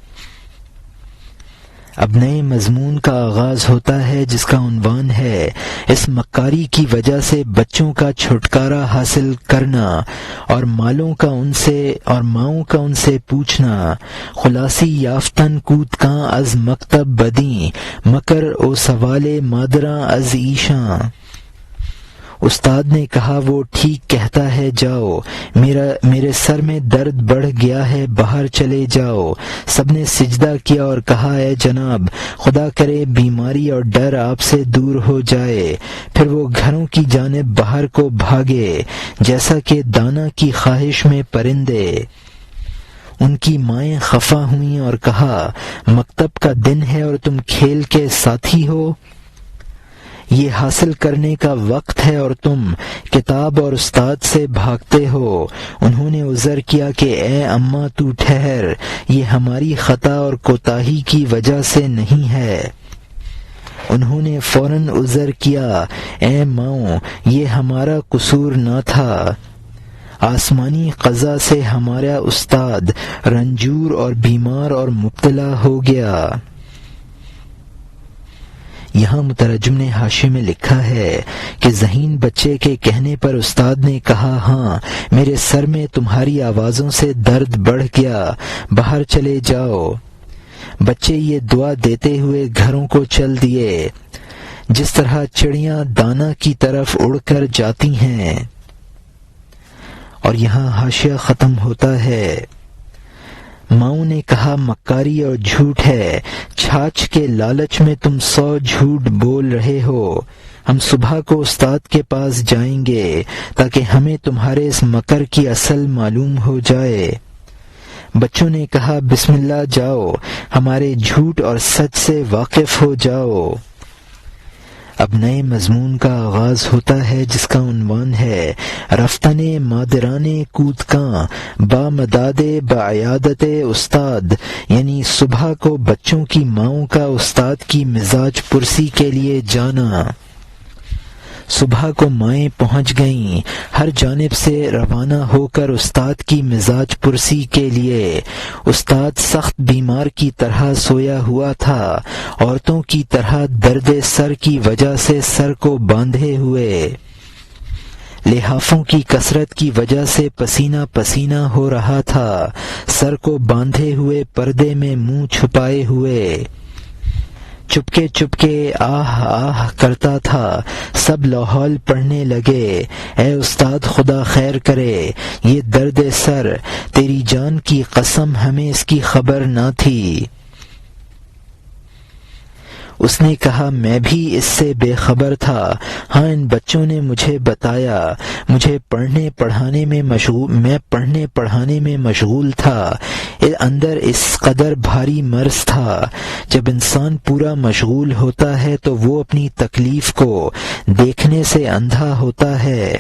اب نئے مضمون کا آغاز ہوتا ہے جس کا عنوان ہے اس مکاری کی وجہ سے بچوں کا چھٹکارا حاصل کرنا اور ماؤں کا ان سے پوچھنا۔ خلاصی یافتن کودکاں از مکتب بدیں مکر او سوال مادراں از ایشاں۔ استاد نے کہا، وہ ٹھیک کہتا ہے، جاؤ، میرے سر میں درد بڑھ گیا ہے، باہر چلے جاؤ۔ سب نے سجدہ کیا اور کہا، اے جناب، خدا کرے بیماری اور ڈر آپ سے دور ہو جائے۔ پھر وہ گھروں کی جانب باہر کو بھاگے جیسا کہ دانا کی خواہش میں پرندے۔ ان کی مائیں خفا ہوئیں اور کہا، مکتب کا دن ہے اور تم کھیل کے ساتھی ہو، یہ حاصل کرنے کا وقت ہے اور تم کتاب اور استاد سے بھاگتے ہو۔ انہوں نے عذر کیا کہ اے اماں تو ٹھہر، یہ ہماری خطا اور کوتاہی کی وجہ سے نہیں ہے۔ انہوں نے فوراً عذر کیا، اے ماؤں، یہ ہمارا قصور نہ تھا، آسمانی قضا سے ہمارا استاد رنجور اور بیمار اور مبتلا ہو گیا۔ یہاں مترجم نے حاشیے میں لکھا ہے کہ ذہین بچے کے کہنے پر استاد نے کہا، ہاں، میرے سر میں تمہاری آوازوں سے درد بڑھ گیا، باہر چلے جاؤ۔ بچے یہ دعا دیتے ہوئے گھروں کو چل دیے، جس طرح چڑیاں دانا کی طرف اڑ کر جاتی ہیں۔ اور یہاں حاشیہ ختم ہوتا ہے۔ ماؤں نے کہا، مکاری اور جھوٹ ہے، چھاچھ کے لالچ میں تم 100 جھوٹ بول رہے ہو۔ ہم صبح کو استاد کے پاس جائیں گے تاکہ ہمیں تمہارے اس مکر کی اصل معلوم ہو جائے۔ بچوں نے کہا، بسم اللہ، جاؤ، ہمارے جھوٹ اور سچ سے واقف ہو جاؤ۔ اب نئے مضمون کا آغاز ہوتا ہے جس کا عنوان ہے رفتن مادران کودکاں با مداد بعیادت استاد، یعنی صبح کو بچوں کی ماؤں کا استاد کی مزاج پرسی کے لیے جانا۔ صبح کو مائیں پہنچ گئیں، ہر جانب سے روانہ ہو کر استاد کی مزاج پرسی کے لیے۔ استاد سخت بیمار کی طرح سویا ہوا تھا، عورتوں کی طرح درد سر کی وجہ سے سر کو باندھے ہوئے، لحافوں کی کثرت کی وجہ سے پسینہ پسینہ ہو رہا تھا، سر کو باندھے ہوئے پردے میں منہ چھپائے ہوئے، چپکے چپکے آہ آہ کرتا تھا۔ سب لاحول پڑھنے لگے، اے استاد خدا خیر کرے، یہ درد سر، تیری جان کی قسم ہمیں اس کی خبر نہ تھی۔ اس نے کہا، میں بھی اس سے بے خبر تھا، ہاں ان بچوں نے مجھے بتایا، میں پڑھنے پڑھانے میں مشغول تھا، اندر اس قدر بھاری مرض تھا۔ جب انسان پورا مشغول ہوتا ہے تو وہ اپنی تکلیف کو دیکھنے سے اندھا ہوتا ہے۔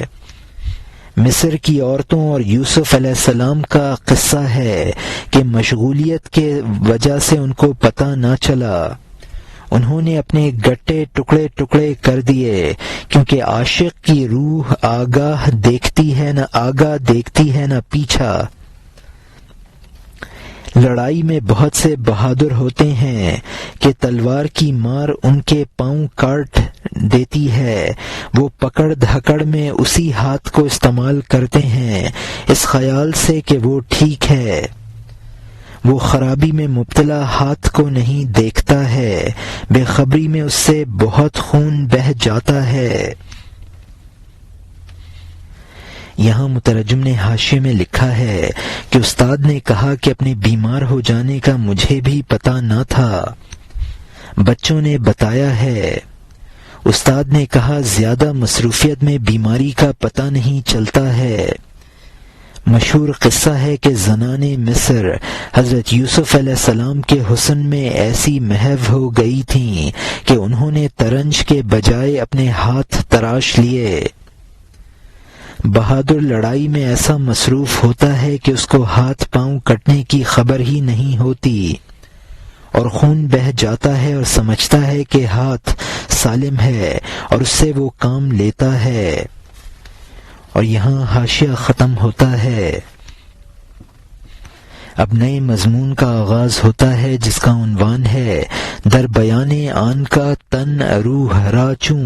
مصر کی عورتوں اور یوسف علیہ السلام کا قصہ ہے کہ مشغولیت کے وجہ سے ان کو پتہ نہ چلا، انہوں نے اپنے گٹے ٹکڑے ٹکڑے کر دیے، کیونکہ عاشق کی روح آگاہ دیکھتی ہے نہ پیچھا، لڑائی میں بہت سے بہادر ہوتے ہیں کہ تلوار کی مار ان کے پاؤں کاٹ دیتی ہے، وہ پکڑ دھکڑ میں اسی ہاتھ کو استعمال کرتے ہیں اس خیال سے کہ وہ ٹھیک ہے۔ وہ خرابی میں مبتلا ہاتھ کو نہیں دیکھتا ہے، بے خبری میں اس سے بہت خون بہہ جاتا ہے۔ یہاں مترجم نے حاشیے میں لکھا ہے کہ استاد نے کہا کہ اپنے بیمار ہو جانے کا مجھے بھی پتہ نہ تھا، بچوں نے بتایا ہے۔ استاد نے کہا زیادہ مصروفیت میں بیماری کا پتہ نہیں چلتا ہے۔ مشہور قصہ ہے کہ زنان مصر حضرت یوسف علیہ السلام کے حسن میں ایسی محو ہو گئی تھیں کہ انہوں نے ترنج کے بجائے اپنے ہاتھ تراش لیے۔ بہادر لڑائی میں ایسا مصروف ہوتا ہے کہ اس کو ہاتھ پاؤں کٹنے کی خبر ہی نہیں ہوتی اور خون بہہ جاتا ہے اور سمجھتا ہے کہ ہاتھ سالم ہے اور اس سے وہ کام لیتا ہے۔ اور یہاں حاشیہ ختم ہوتا ہے۔ اب نئے مضمون کا آغاز ہوتا ہے جس کا عنوان ہے در بیان آن کا تن روح را چوں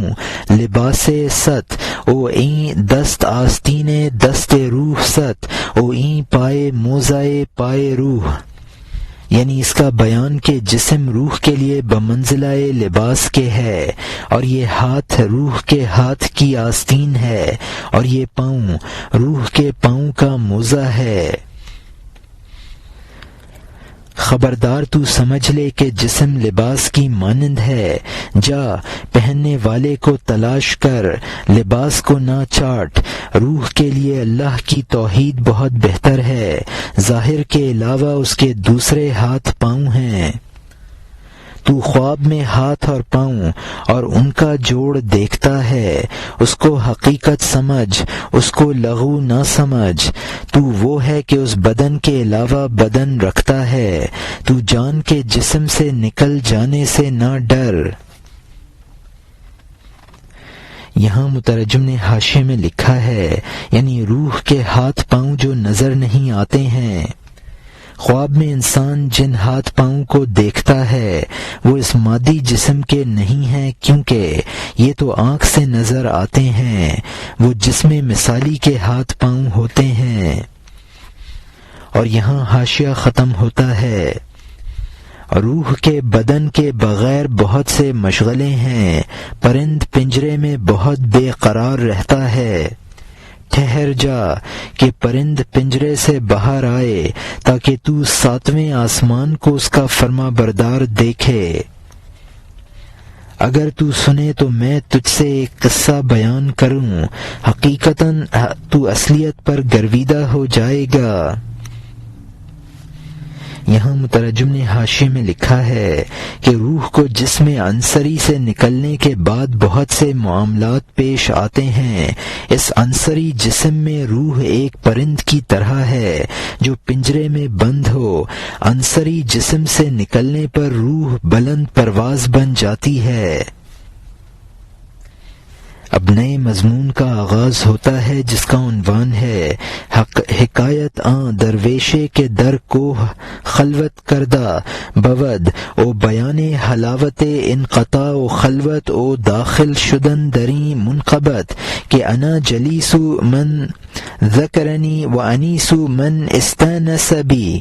لباس ست او این دست آستین دست روح ست او این پائے موزائے پائے روح، یعنی اس کا بیان کہ جسم روح کے لیے بمنزلہ لباس کے ہے اور یہ ہاتھ روح کے ہاتھ کی آستین ہے اور یہ پاؤں روح کے پاؤں کا موزہ ہے۔ خبردار تو سمجھ لے کہ جسم لباس کی مانند ہے، جا پہننے والے کو تلاش کر لباس کو نہ چاٹ۔ روح کے لیے اللہ کی توحید بہت بہتر ہے، ظاہر کے علاوہ اس کے دوسرے ہاتھ پاؤں ہیں۔ تو خواب میں ہاتھ اور پاؤں اور ان کا جوڑ دیکھتا ہے، اس کو حقیقت سمجھ، اس کو لغو نہ سمجھ۔ تو وہ ہے کہ اس بدن کے علاوہ بدن رکھتا ہے، تو جان کے جسم سے نکل جانے سے نہ ڈر۔ یہاں مترجم نے حاشیے میں لکھا ہے یعنی روح کے ہاتھ پاؤں جو نظر نہیں آتے ہیں۔ خواب میں انسان جن ہاتھ پاؤں کو دیکھتا ہے وہ اس مادی جسم کے نہیں ہیں، کیونکہ یہ تو آنکھ سے نظر آتے ہیں، وہ جسم مثالی کے ہاتھ پاؤں ہوتے ہیں۔ اور یہاں حاشیہ ختم ہوتا ہے۔ روح کے بدن کے بغیر بہت سے مشغلے ہیں، پرند پنجرے میں بہت بے قرار رہتا ہے۔ ٹھہر جا کہ پرند پنجرے سے باہر آئے تاکہ تو ساتویں آسمان کو اس کا فرما بردار دیکھے۔ اگر تو سنے تو میں تجھ سے ایک قصہ بیان کروں، حقیقتاً تو اصلیت پر گرویدہ ہو جائے گا۔ یہاں مترجم نے حاشیے میں لکھا ہے کہ روح کو جسم عنصری سے نکلنے کے بعد بہت سے معاملات پیش آتے ہیں۔ اس عنصری جسم میں روح ایک پرند کی طرح ہے جو پنجرے میں بند ہو۔ عنصری جسم سے نکلنے پر روح بلند پرواز بن جاتی ہے۔ اب نئے مضمون کا آغاز ہوتا ہے جس کا عنوان ہے حکایت آن درویشے کے در کوہ خلوت کردہ بود او بیان حلاوت انقطاع و خلوت او داخل شدن دری منقبت کہ انا جلیسو من ذکرنی و انیسو من استانس بی،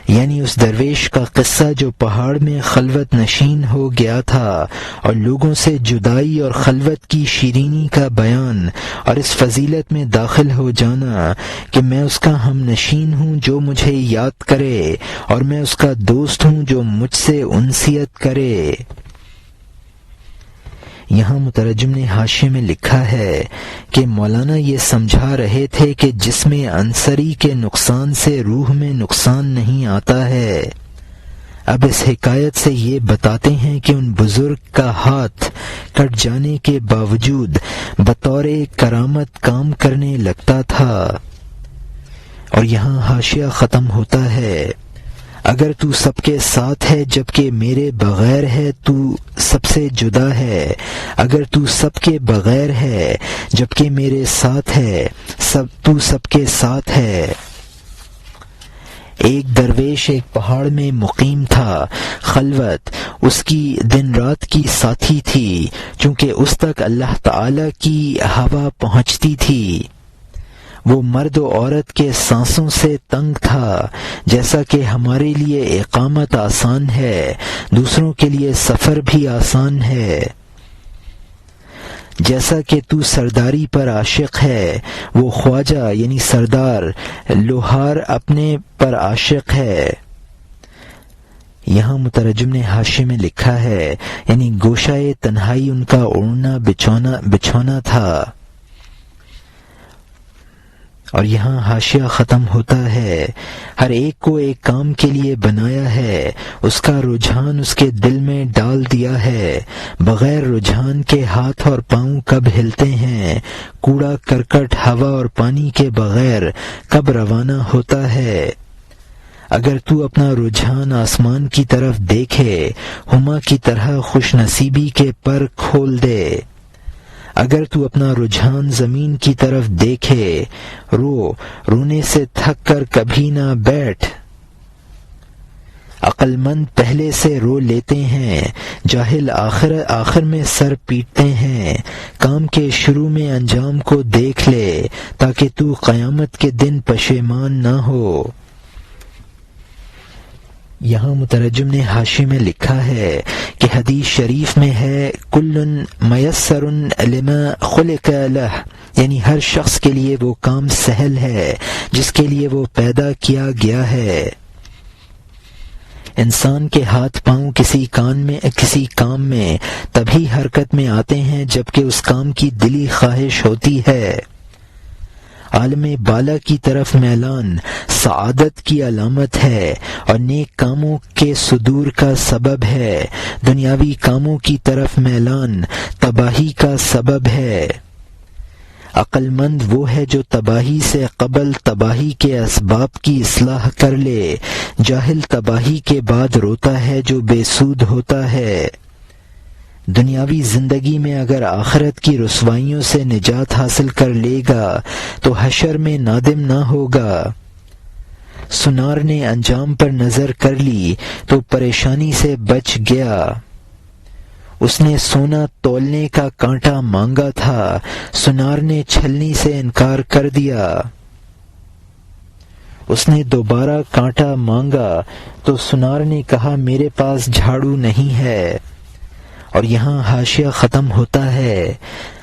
یعنی اس درویش کا قصہ جو پہاڑ میں خلوت نشین ہو گیا تھا اور لوگوں سے جدائی اور خلوت کی شیرینی کا بیان، اور اس فضیلت میں داخل ہو جانا کہ میں اس کا ہم نشین ہوں جو مجھے یاد کرے اور میں اس کا دوست ہوں جو مجھ سے انسیت کرے۔ یہاں مترجم نے حاشیے میں لکھا ہے کہ مولانا یہ سمجھا رہے تھے کہ جسم عنصری کے نقصان سے روح میں نقصان نہیں آتا ہے۔ اب اس حکایت سے یہ بتاتے ہیں کہ ان بزرگ کا ہاتھ کٹ جانے کے باوجود بطور کرامت کام کرنے لگتا تھا۔ اور یہاں حاشیہ ختم ہوتا ہے۔ اگر تو سب کے ساتھ ہے جبکہ میرے بغیر ہے تو سب سے جدا ہے، اگر تو سب کے بغیر ہے جبکہ میرے ساتھ ہے تو سب کے ساتھ ہے۔ ایک درویش ایک پہاڑ میں مقیم تھا، خلوت اس کی دن رات کی ساتھی تھی، چونکہ اس تک اللہ تعالی کی ہوا پہنچتی تھی۔ وہ مرد و عورت کے سانسوں سے تنگ تھا، جیسا کہ ہمارے لیے اقامت آسان ہے، دوسروں کے لیے سفر بھی آسان ہے۔ جیسا کہ تو سرداری پر عاشق ہے، وہ خواجہ یعنی سردار لوہار اپنے پر عاشق ہے۔ یہاں مترجم نے حاشیے میں لکھا ہے یعنی گوشائے تنہائی ان کا اوڑھنا بچھونا تھا۔ اور یہاں حاشیہ ختم ہوتا ہے، ہر ایک کو ایک کام کے لیے بنایا ہے، اس کا رجحان اس کے دل میں ڈال دیا ہے، بغیر رجحان کے ہاتھ اور پاؤں کب ہلتے ہیں، کوڑا کرکٹ ہوا اور پانی کے بغیر کب روانہ ہوتا ہے۔ اگر تو اپنا رجحان آسمان کی طرف دیکھے، ہما کی طرح خوش نصیبی کے پر کھول دے۔ اگر تو اپنا رجحان زمین کی طرف دیکھے، رونے سے تھک کر کبھی نہ بیٹھ۔ عقل مند پہلے سے رو لیتے ہیں، جاہل آخر میں سر پیٹتے ہیں۔ کام کے شروع میں انجام کو دیکھ لے تاکہ تو قیامت کے دن پشیمان نہ ہو۔ یہاں مترجم نے حاشیے میں لکھا ہے کہ حدیث شریف میں ہے کل میسر لما خلق لہ، یعنی ہر شخص کے لیے وہ کام سہل ہے جس کے لیے وہ پیدا کیا گیا ہے۔ انسان کے ہاتھ پاؤں کسی کام میں تبھی حرکت میں آتے ہیں جبکہ اس کام کی دلی خواہش ہوتی ہے۔ عالم بالا کی طرف میلان سعادت کی علامت ہے اور نیک کاموں کے صدور کا سبب ہے، دنیاوی کاموں کی طرف میلان تباہی کا سبب ہے۔ عقل مند وہ ہے جو تباہی سے قبل تباہی کے اسباب کی اصلاح کر لے، جاہل تباہی کے بعد روتا ہے جو بے سود ہوتا ہے۔ دنیاوی زندگی میں اگر آخرت کی رسوائیوں سے نجات حاصل کر لے گا تو حشر میں نادم نہ ہوگا۔ سنار نے انجام پر نظر کر لی تو پریشانی سے بچ گیا۔ اس نے سونا تولنے کا کانٹا مانگا تھا، سنار نے چھلنی سے انکار کر دیا۔ اس نے دوبارہ کانٹا مانگا تو سنار نے کہا میرے پاس جھاڑو نہیں ہے۔ اور یہاں حاشیہ ختم ہوتا ہے،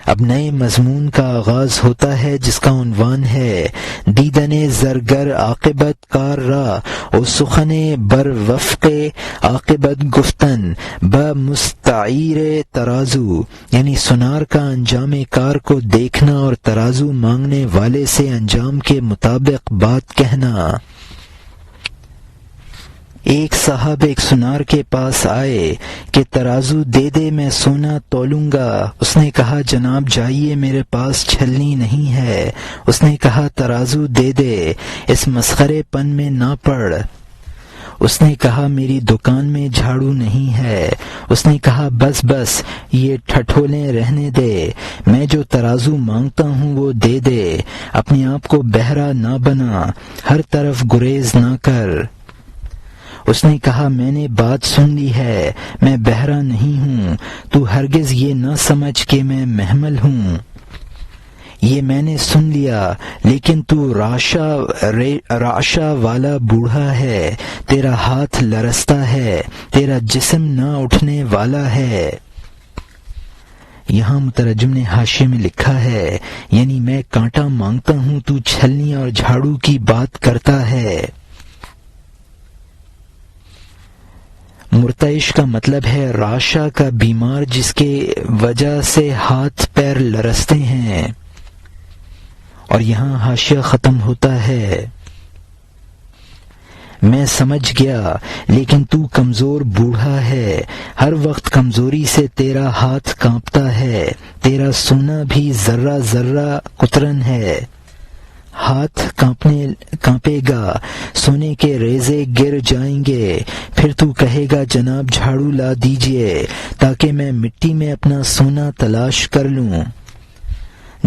اب نئے مضمون کا آغاز ہوتا ہے جس کا عنوان ہے دیدن زرگر عاقبت کار را و سخن بر وفق عاقبت گفتن بمستعیر ترازو، یعنی سنار کا انجام کار کو دیکھنا اور ترازو مانگنے والے سے انجام کے مطابق بات کہنا۔ ایک صاحب ایک سنار کے پاس آئے کہ ترازو دے دے میں سونا تولوں گا۔ اس نے کہا جناب جائیے میرے پاس چھلنی نہیں ہے۔ اس نے کہا ترازو دے دے، اس مسخرے پن میں نہ پڑ۔ اس نے کہا میری دکان میں جھاڑو نہیں ہے۔ اس نے کہا بس یہ ٹھٹھولیں رہنے دے، میں جو ترازو مانگتا ہوں وہ دے دے، اپنے آپ کو بہرا نہ بنا، ہر طرف گریز نہ کر۔ اس نے کہا میں نے بات سن لی ہے، میں بہرا نہیں ہوں، تو ہرگز یہ نہ سمجھ کہ میں محمل ہوں۔ یہ میں نے سن لیا، لیکن تو رعشہ والا بوڑھا ہے، تیرا ہاتھ لرزتا ہے، تیرا جسم نہ اٹھنے والا ہے۔ یہاں مترجم نے حاشیے میں لکھا ہے یعنی میں کانٹا مانگتا ہوں تو چھلنی اور جھاڑو کی بات کرتا ہے۔ مرتعش کا مطلب ہے راشا کا بیمار جس کے وجہ سے ہاتھ پیر لرزتے ہیں۔ اور یہاں حاشیہ ختم ہوتا ہے، میں سمجھ گیا لیکن تو کمزور بوڑھا ہے، ہر وقت کمزوری سے تیرا ہاتھ کانپتا ہے، تیرا سونا بھی ذرہ ذرہ قطرن ہے، ہاتھ کانپے گا، سونے کے ریزے گر جائیں گے، پھر تو کہے گا جناب جھاڑو لا دیجئے تاکہ میں مٹی میں اپنا سونا تلاش کر لوں۔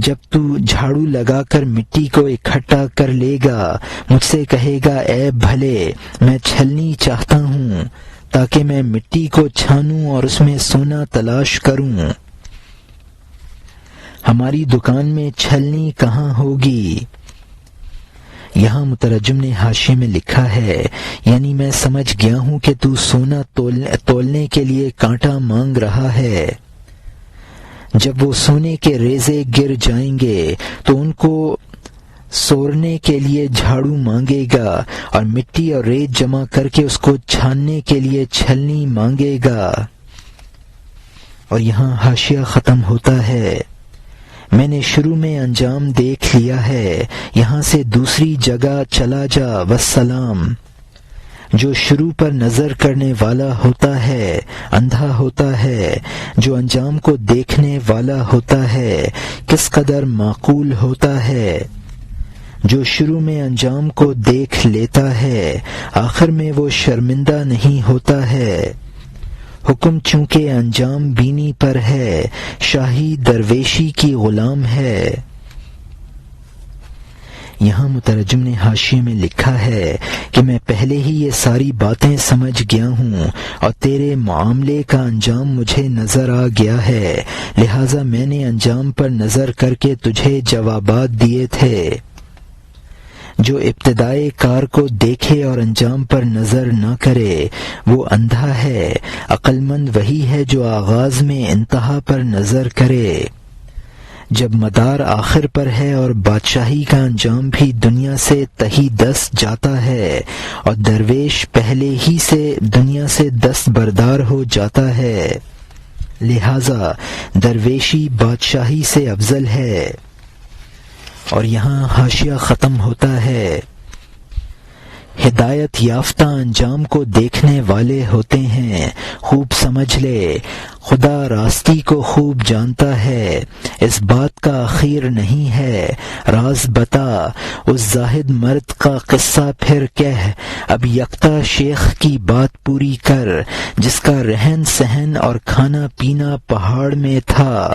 جب تو جھاڑو لگا کر مٹی کو اکٹھا کر لے گا مجھ سے کہے گا اے بھلے میں چھلنی چاہتا ہوں تاکہ میں مٹی کو چھانوں اور اس میں سونا تلاش کروں۔ ہماری دکان میں چھلنی کہاں ہوگی؟ یہاں مترجم نے حاشیے میں لکھا ہے یعنی میں سمجھ گیا ہوں کہ تو سونا تولنے کے لیے کانٹا مانگ رہا ہے۔ جب وہ سونے کے ریزے گر جائیں گے تو ان کو سورنے کے لیے جھاڑو مانگے گا اور مٹی اور ریت جمع کر کے اس کو چھاننے کے لیے چھلنی مانگے گا۔ اور یہاں حاشیہ ختم ہوتا ہے۔ میں نے شروع میں انجام دیکھ لیا ہے، یہاں سے دوسری جگہ چلا جا والسلام۔ جو شروع پر نظر کرنے والا ہوتا ہے اندھا ہوتا ہے، جو انجام کو دیکھنے والا ہوتا ہے کس قدر معقول ہوتا ہے۔ جو شروع میں انجام کو دیکھ لیتا ہے آخر میں وہ شرمندہ نہیں ہوتا ہے۔ حکم چونکہ انجام بینی پر ہے، شاہی درویشی کی غلام ہے۔ یہاں مترجم نے حاشیے میں لکھا ہے کہ میں پہلے ہی یہ ساری باتیں سمجھ گیا ہوں اور تیرے معاملے کا انجام مجھے نظر آ گیا ہے، لہٰذا میں نے انجام پر نظر کر کے تجھے جوابات دیے تھے۔ جو ابتدائے کار کو دیکھے اور انجام پر نظر نہ کرے وہ اندھا ہے، عقل مند وہی ہے جو آغاز میں انتہا پر نظر کرے۔ جب مدار آخر پر ہے اور بادشاہی کا انجام بھی دنیا سے تہی دست جاتا ہے اور درویش پہلے ہی سے دنیا سے دست بردار ہو جاتا ہے، لہذا درویشی بادشاہی سے افضل ہے۔ اور یہاں حاشیہ ختم ہوتا ہے۔ ہدایت یافتہ انجام کو دیکھنے والے ہوتے ہیں، خوب سمجھ لے، خدا راستی کو خوب جانتا ہے، اس بات کا اخیر نہیں ہے، راز بتا اس زاہد مرد کا قصہ پھر کہہ، اب یکتا شیخ کی بات پوری کر، جس کا رہن سہن اور کھانا پینا پہاڑ میں تھا۔